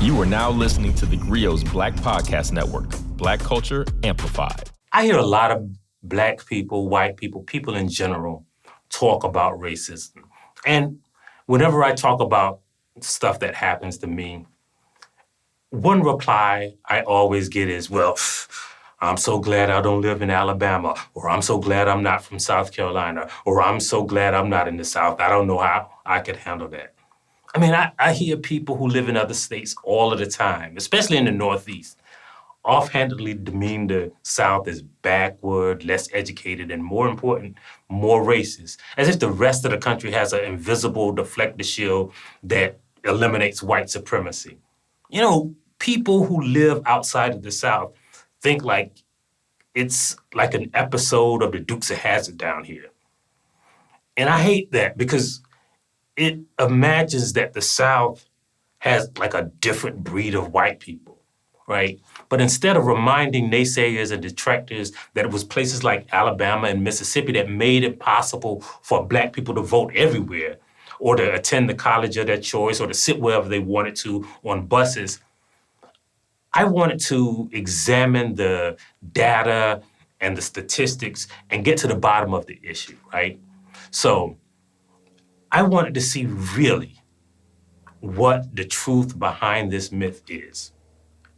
You are now listening to theGrio's Black Podcast Network, Black Culture Amplified. I hear a lot of Black people, white people, people in general talk about racism. And whenever I talk about stuff that happens to me, one reply I always get is, well, I'm so glad I don't live in Alabama, or I'm so glad I'm not from South Carolina, or I'm so glad I'm not in the South. I don't know how I could handle that. I mean, I hear people who live in other states all of the time, especially in the Northeast, offhandedly demean the South as backward, less educated, and more important, more racist, as if the rest of the country has an invisible deflector shield that eliminates white supremacy. You know, people who live outside of the South think like it's like an episode of the Dukes of Hazzard down here. And I hate that because it imagines that the South has like a different breed of white people, right? But instead of reminding naysayers and detractors that it was places like Alabama and Mississippi that made it possible for Black people to vote everywhere or to attend the college of their choice or to sit wherever they wanted to on buses, I wanted to examine the data and the statistics and get to the bottom of the issue, right? So I wanted to see really what the truth behind this myth is.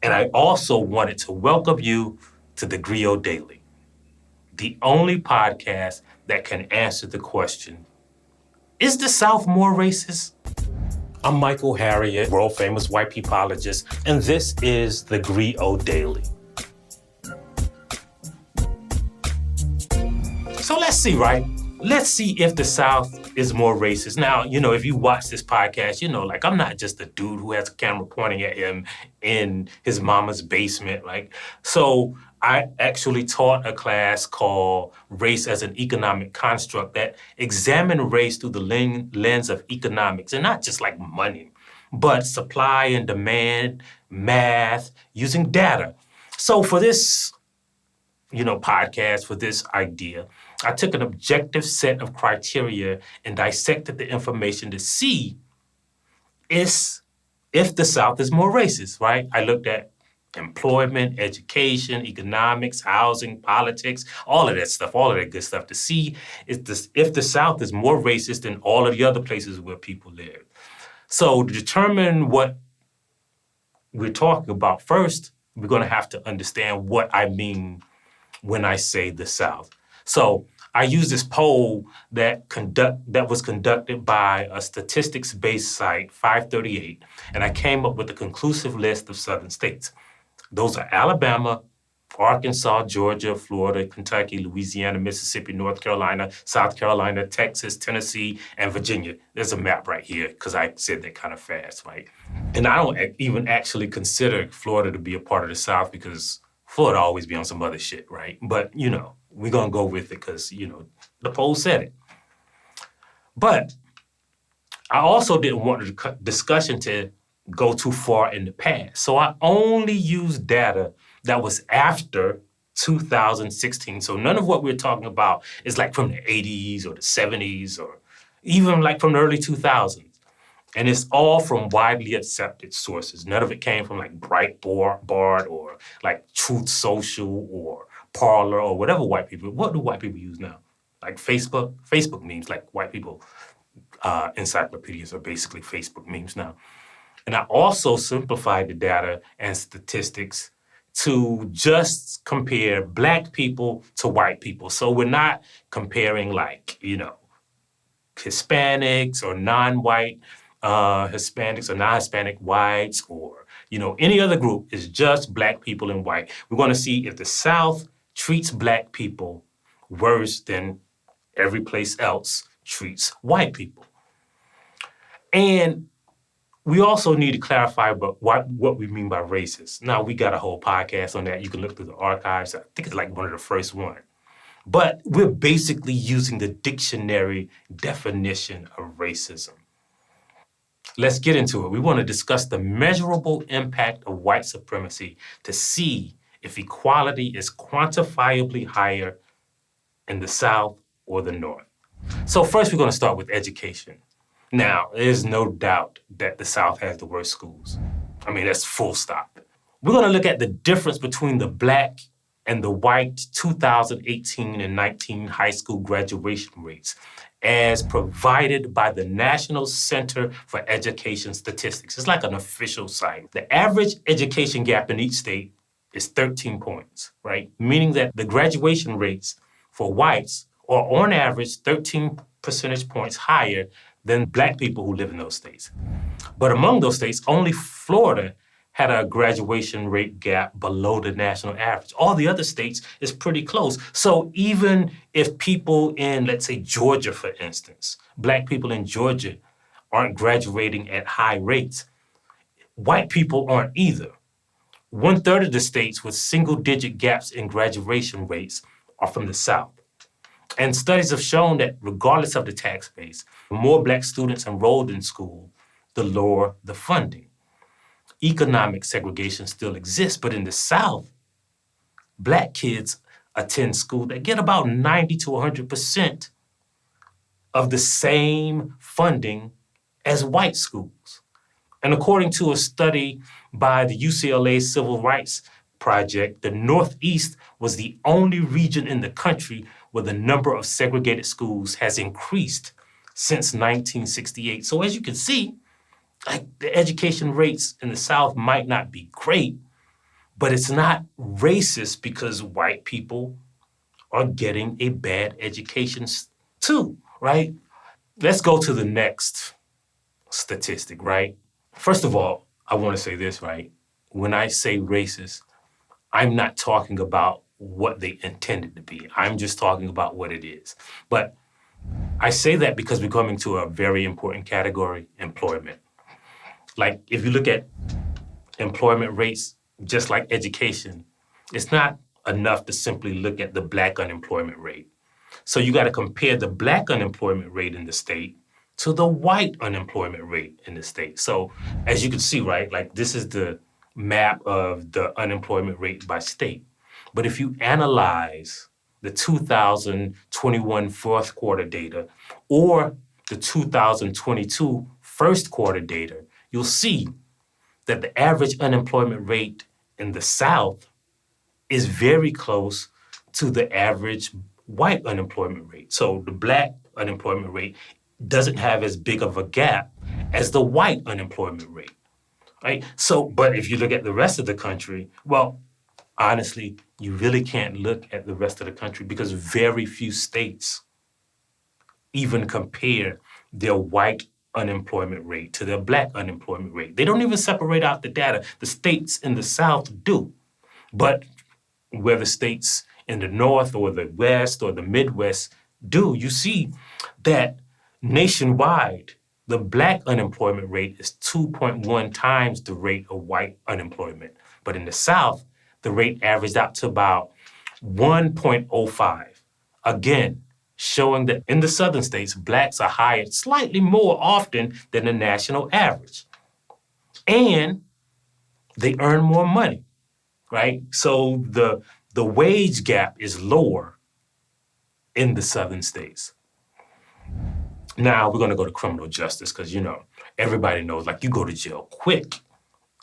And I also wanted to welcome you to theGrio Daily, the only podcast that can answer the question, is the South more racist? I'm Michael Harriot, world-famous white peopleologist, and this is theGrio Daily. So let's see, right? Let's see if the South is more racist. Now, you know, if you watch this podcast, you know, like I'm not just a dude who has a camera pointing at him in his mama's basement, like. So I actually taught a class called Race as an Economic Construct that examined race through the lens of economics, and not just like money, but supply and demand, math, using data. So for this, you know, podcast, for this idea, I took an objective set of criteria and dissected the information to see if the South is more racist, right? I looked at employment, education, economics, housing, politics, all of that stuff, all of that good stuff to see if the South is more racist than all of the other places where people live. So to determine what we're talking about first, we're going to have to understand what I mean when I say the South. So I used this poll that was conducted by a statistics-based site, 538, and I came up with a conclusive list of southern states. Those are Alabama, Arkansas, Georgia, Florida, Kentucky, Louisiana, Mississippi, North Carolina, South Carolina, Texas, Tennessee, and Virginia. There's a map right here because I said that kind of fast, right? And I don't even actually consider Florida to be a part of the South because Florida always be on some other shit, right? But, you know, we're going to go with it because, you know, the poll said it. But I also didn't want the discussion to go too far in the past. So I only used data that was after 2016. So none of what we're talking about is like from the 80s or the 70s or even like from the early 2000s. And it's all from widely accepted sources. None of it came from like Breitbart or like Truth Social or Parler or whatever white people, what do white people use now? Like Facebook? Facebook memes, like white people encyclopedias are basically Facebook memes now. And I also simplified the data and statistics to just compare Black people to white people. So we're not comparing like, you know, Hispanics or non-white Hispanics or non-Hispanic whites or, you know, any other group. Is just Black people and white. We're going to see if the South treats Black people worse than every place else treats white people. And we also need to clarify about what we mean by racist. Now, we got a whole podcast on that. You can look through the archives. I think it's like one of the first ones. But we're basically using the dictionary definition of racism. Let's get into it. We want to discuss the measurable impact of white supremacy to see if equality is quantifiably higher in the South or the North. So first, we're going to start with education. Now, there's no doubt that the South has the worst schools. I mean, that's full stop. We're going to look at the difference between the black and the white 2018 and 19 high school graduation rates as provided by the National Center for Education Statistics. It's like an official site. The average education gap in each state is 13 points, right? Meaning that the graduation rates for whites are on average 13 percentage points higher than black people who live in those states. But among those states, only Florida had a graduation rate gap below the national average. All the other states is pretty close. So even if people in, let's say, Georgia, for instance, black people in Georgia aren't graduating at high rates, white people aren't either. 1/3 of the states with single-digit gaps in graduation rates are from the South. And studies have shown that regardless of the tax base, the more black students enrolled in school, the lower the funding. Economic segregation still exists, but in the South, black kids attend school that get about 90 to 100% of the same funding as white schools. And according to a study by the UCLA Civil Rights Project, the Northeast was the only region in the country where the number of segregated schools has increased since 1968. So as you can see, like the education rates in the South might not be great, but it's not racist because white people are getting a bad education too, right? Let's go to the next statistic, right? First of all, I want to say this, right? When I say racist, I'm not talking about what they intended to be. I'm just talking about what it is. But I say that because we're coming to a very important category, employment. Like if you look at employment rates, just like education, it's not enough to simply look at the black unemployment rate. So you got to compare the black unemployment rate in the state to the white unemployment rate in the state. So as you can see, right, like this is the map of the unemployment rate by state. But if you analyze the 2021 fourth quarter data or the 2022 first quarter data, you'll see that the average unemployment rate in the South is very close to the average white unemployment rate. So the black unemployment rate doesn't have as big of a gap as the white unemployment rate, right? So, but if you look at the rest of the country, well, honestly, you really can't look at the rest of the country because very few states even compare their white unemployment rate to their black unemployment rate. They don't even separate out the data. The states in the South do. But where the states in the North or the West or the Midwest do, you see that nationwide, the black unemployment rate is 2.1 times the rate of white unemployment. But in the South, the rate averaged out to about 1.05. Again, showing that in the southern states, blacks are hired slightly more often than the national average. And they earn more money, right? So the wage gap is lower in the southern states. Now we're gonna go to criminal justice because, you know, everybody knows, like you go to jail quick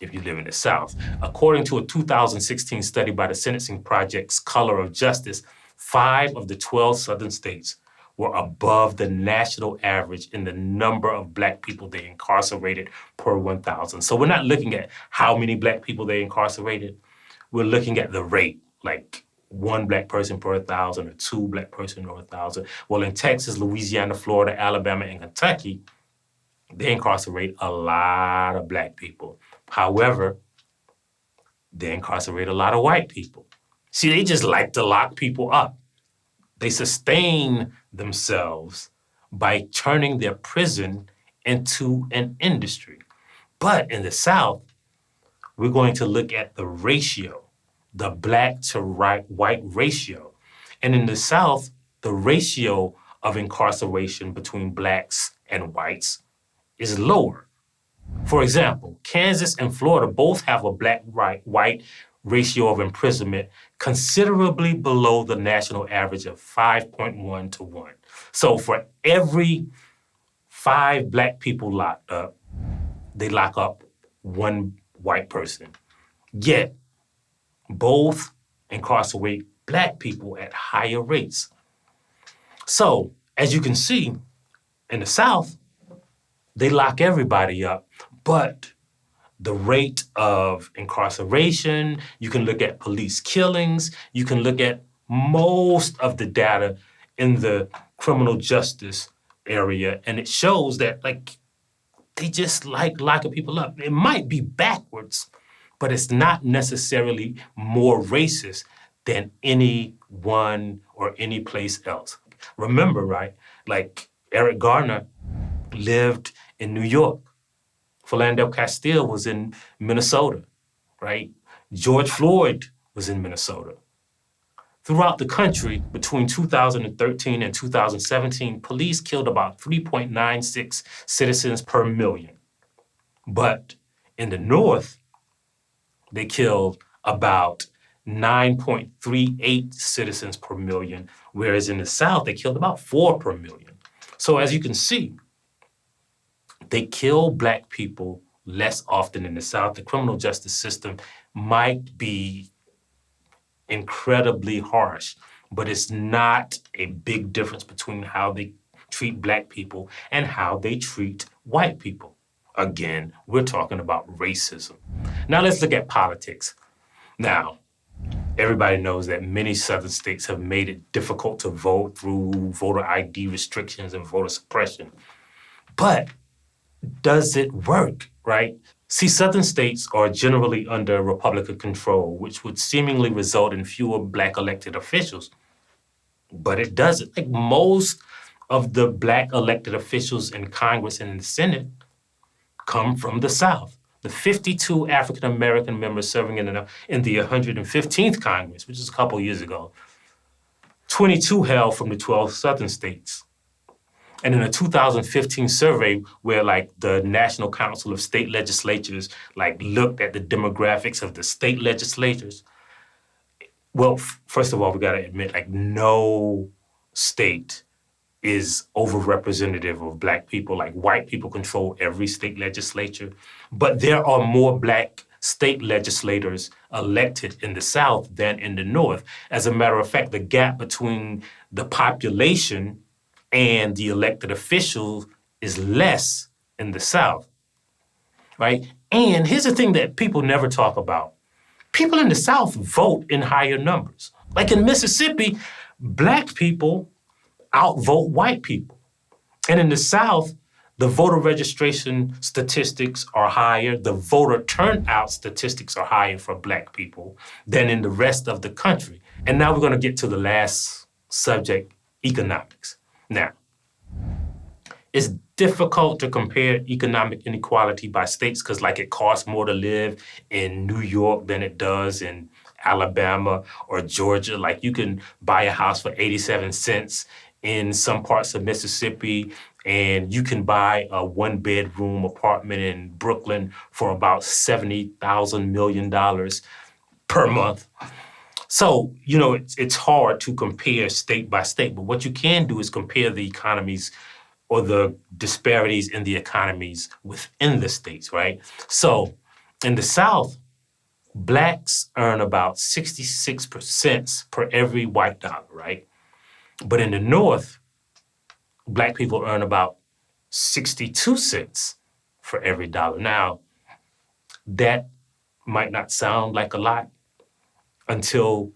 if you live in the South. According to a 2016 study by the Sentencing Project's Color of Justice, 5 of the 12 southern states were above the national average in the number of black people they incarcerated per 1,000. So we're not looking at how many black people they incarcerated. We're looking at the rate, like 1 black person per 1,000 or 2 black person per 1,000. Well, in Texas, Louisiana, Florida, Alabama, and Kentucky, they incarcerate a lot of black people. However, they incarcerate a lot of white people. See, they just like to lock people up. They sustain themselves by turning their prison into an industry. But in the South, we're going to look at the ratio, the black to white ratio. And in the South, the ratio of incarceration between blacks and whites is lower. For example, Kansas and Florida both have a black-white ratio of imprisonment considerably below the national average of 5.1 to 1. So for every 5 black people locked up, they lock up 1 white person. Yet, both incarcerate Black people at higher rates. So, as you can see, in the South, they lock everybody up, but the rate of incarceration, you can look at police killings, you can look at most of the data in the criminal justice area, and it shows that they just like locking people up. It might be backwards, but it's not necessarily more racist than anyone or any place else. Remember, right? Like Eric Garner lived in New York. Philando Castile was in Minnesota, right? George Floyd was in Minnesota. Throughout the country, between 2013 and 2017, police killed about 3.96 citizens per million. But in the North, they killed about 9.38 citizens per million, whereas in the South, they killed about 4 per million. So as you can see, they kill Black people less often in the South. The criminal justice system might be incredibly harsh, but it's not a big difference between how they treat Black people and how they treat white people. Again, we're talking about racism. Now let's look at politics. Now, everybody knows that many Southern states have made it difficult to vote through voter ID restrictions and voter suppression. But does it work, right? See, Southern states are generally under Republican control, which would seemingly result in fewer Black elected officials. But it doesn't. Like most of the Black elected officials in Congress and in the Senate come from the South. The 52 African-American members serving in the 115th Congress, which is a couple years ago, 22 hail from the 12 Southern states. And in a 2015 survey where the National Council of State Legislatures looked at the demographics of the state legislatures, well, first of all, we gotta admit no state is overrepresentative of Black people. White people control every state legislature, but there are more Black state legislators elected in the South than in the North. As a matter of fact, the gap between the population and the elected officials is less in the South, right? And here's the thing that people never talk about. People in the South vote in higher numbers. Like in Mississippi, Black people outvote white people. And in the South, the voter registration statistics are higher, the voter turnout statistics are higher for Black people than in the rest of the country. And now we're gonna get to the last subject, economics. Now, it's difficult to compare economic inequality by states because it costs more to live in New York than it does in Alabama or Georgia. You can buy a house for 87 cents in some parts of Mississippi, and you can buy a one-bedroom apartment in Brooklyn for about $70,000 million per month. So, it's hard to compare state by state, but what you can do is compare the economies or the disparities in the economies within the states, right? So in the South, Blacks earn about 66% per every white dollar, right? But in the North, Black people earn about 62 cents for every dollar. Now, that might not sound like a lot until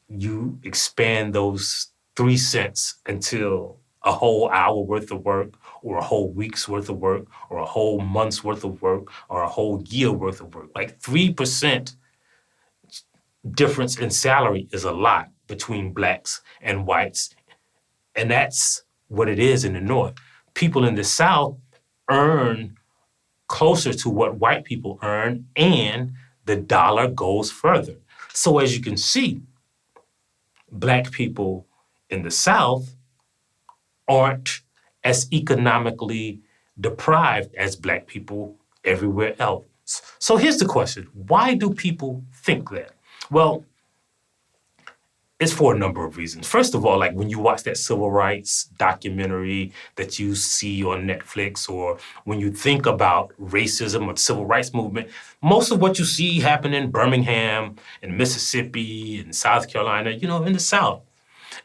you expand those 3 cents until a whole hour worth of work or a whole week's worth of work or a whole month's worth of work or a whole year worth of work. 3% difference in salary is a lot between Blacks and whites. And that's what it is in the North. People in the South earn closer to what white people earn, and the dollar goes further. So as you can see, Black people in the South aren't as economically deprived as Black people everywhere else. So here's the question. Why do people think that? Well, It's for a number of reasons. First of all, like when you watch that civil rights documentary that you see on Netflix, or when you think about racism or civil rights movement, most of what you see happen in Birmingham and Mississippi and South Carolina, in the South.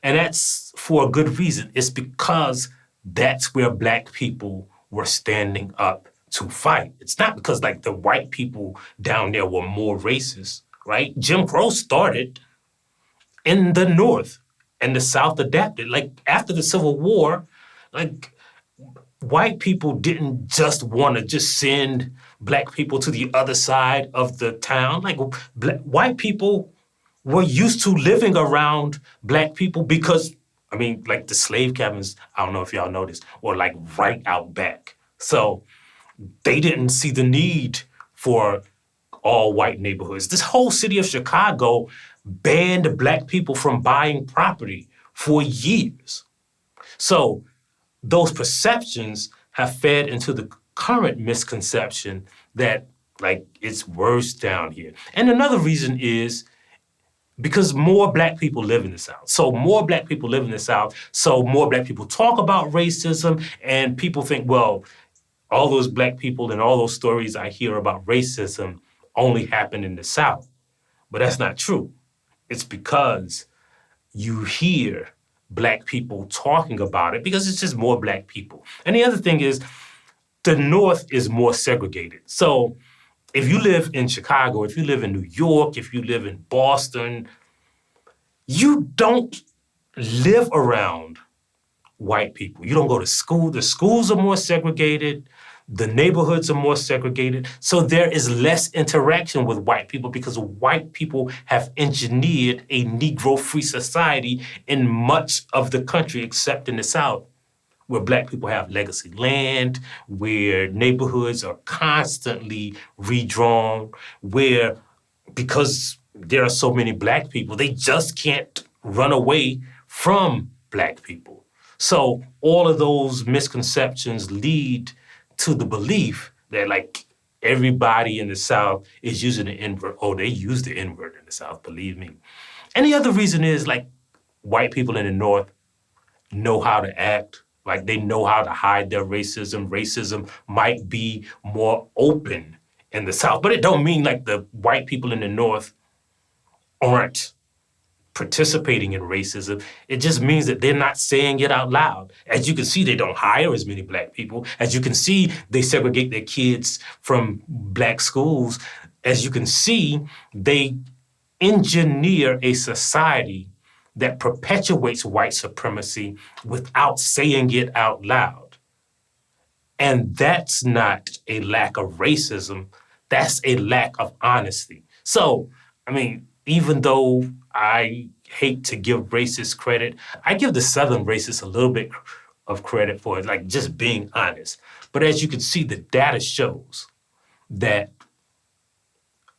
And that's for a good reason. It's because that's where Black people were standing up to fight. It's not because like the white people down there were more racist, right? Jim Crow started in the North, and the South adapted. Like after the Civil War, like white people didn't just want to just send Black people to the other side of the town. Like white people were used to living around Black people because, like the slave cabins, I don't know if y'all noticed, were like right out back. So they didn't see the need for all white neighborhoods. This whole city of Chicago banned Black people from buying property for years. So those perceptions have fed into the current misconception that like it's worse down here. And another reason is because more Black people live in the South. So more Black people live in the South, so more Black people talk about racism, and people think, well, all those Black people and all those stories I hear about racism only happen in the South. But that's not true. It's because you hear Black people talking about it because it's just more Black people. And the other thing is the North is more segregated. So if you live in Chicago, if you live in New York, if you live in Boston, you don't live around white people. You don't go to school. The schools are more segregated. The neighborhoods are more segregated. So there is less interaction with white people because white people have engineered a Negro-free society in much of the country except in the South, where Black people have legacy land, where neighborhoods are constantly redrawn, where because there are so many Black people, they just can't run away from Black people. So all of those misconceptions lead to the belief that like everybody in the South is using the N-word. Oh, they use the N-word in the South, believe me. And the other reason is like white people in the North know how to act, like they know how to hide their racism. Racism might be more open in the South, but it don't mean like the white people in the North aren't participating in racism. It just means that they're not saying it out loud. As you can see, they don't hire as many Black people. As you can see, they segregate their kids from Black schools. As you can see, they engineer a society that perpetuates white supremacy without saying it out loud. And that's not a lack of racism, that's a lack of honesty. So, even though I hate to give racists credit, I give the Southern racists a little bit of credit for it, like just being honest. But as you can see, the data shows that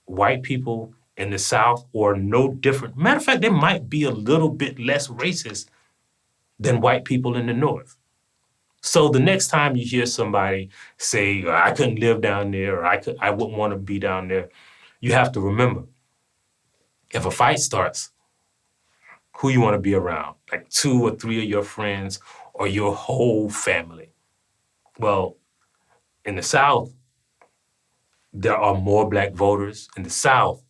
white people in the South are no different. Matter of fact, they might be a little bit less racist than white people in the North. So the next time you hear somebody say, I couldn't live down there, or I wouldn't want to be down there, you have to remember, if a fight starts, who you want to be around? Like 2 or 3 of your friends or your whole family? Well, in the South, there are more Black voters. In the South,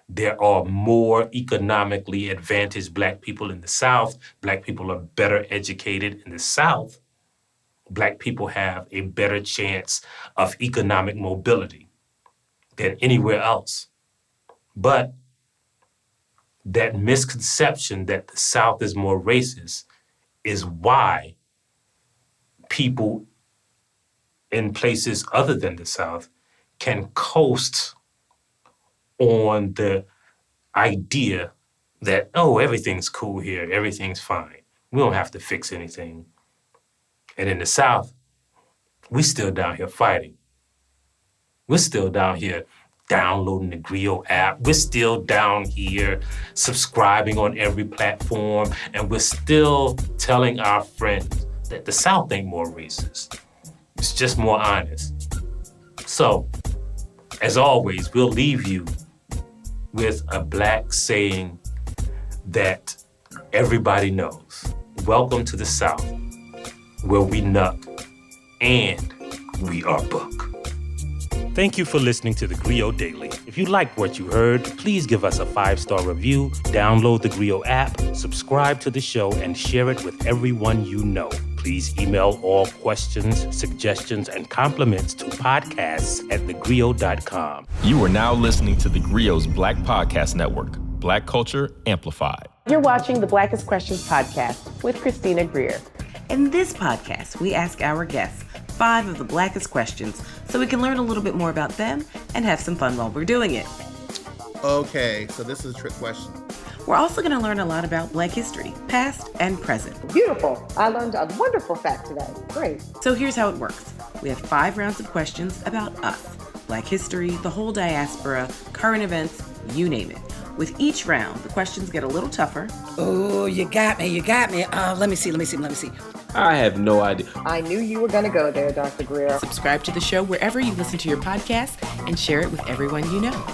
there are more economically advantaged Black people in the South. Black people are better educated in the South. Black people have a better chance of economic mobility than anywhere else. But that misconception that the South is more racist is why people in places other than the South can coast on the idea that, oh, everything's cool here, everything's fine. We don't have to fix anything. And in the South, we still down here fighting. We're still down here downloading the theGrio app. We're still down here subscribing on every platform, and we're still telling our friends that the South ain't more racist. It's just more honest. So, as always, we'll leave you with a Black saying, that everybody knows. Welcome to the South, where we nuck and we are book. Thank you for listening to theGrio Daily. If you liked what you heard, please give us a 5-star review, download the GRIO app, subscribe to the show, and share it with everyone you know. Please email all questions, suggestions, and compliments to podcasts@thegrio.com. You are now listening to theGrio's Black Podcast Network, Black Culture Amplified. You're watching the Blackest Questions podcast with Christina Greer. In this podcast, we ask our guests 5 of the blackest questions so we can learn a little bit more about them and have some fun while we're doing it. Okay, so this is a trick question. We're also going to learn a lot about Black history, past and present. Beautiful. I learned a wonderful fact today. Great. So here's how it works. We have 5 rounds of questions about us, Black history, the whole diaspora, current events, you name it. With each round, the questions get a little tougher. Oh, you got me. Let me see. I have no idea. I knew you were going to go there, Dr. Greer. Subscribe to the show wherever you listen to your podcast and share it with everyone you know.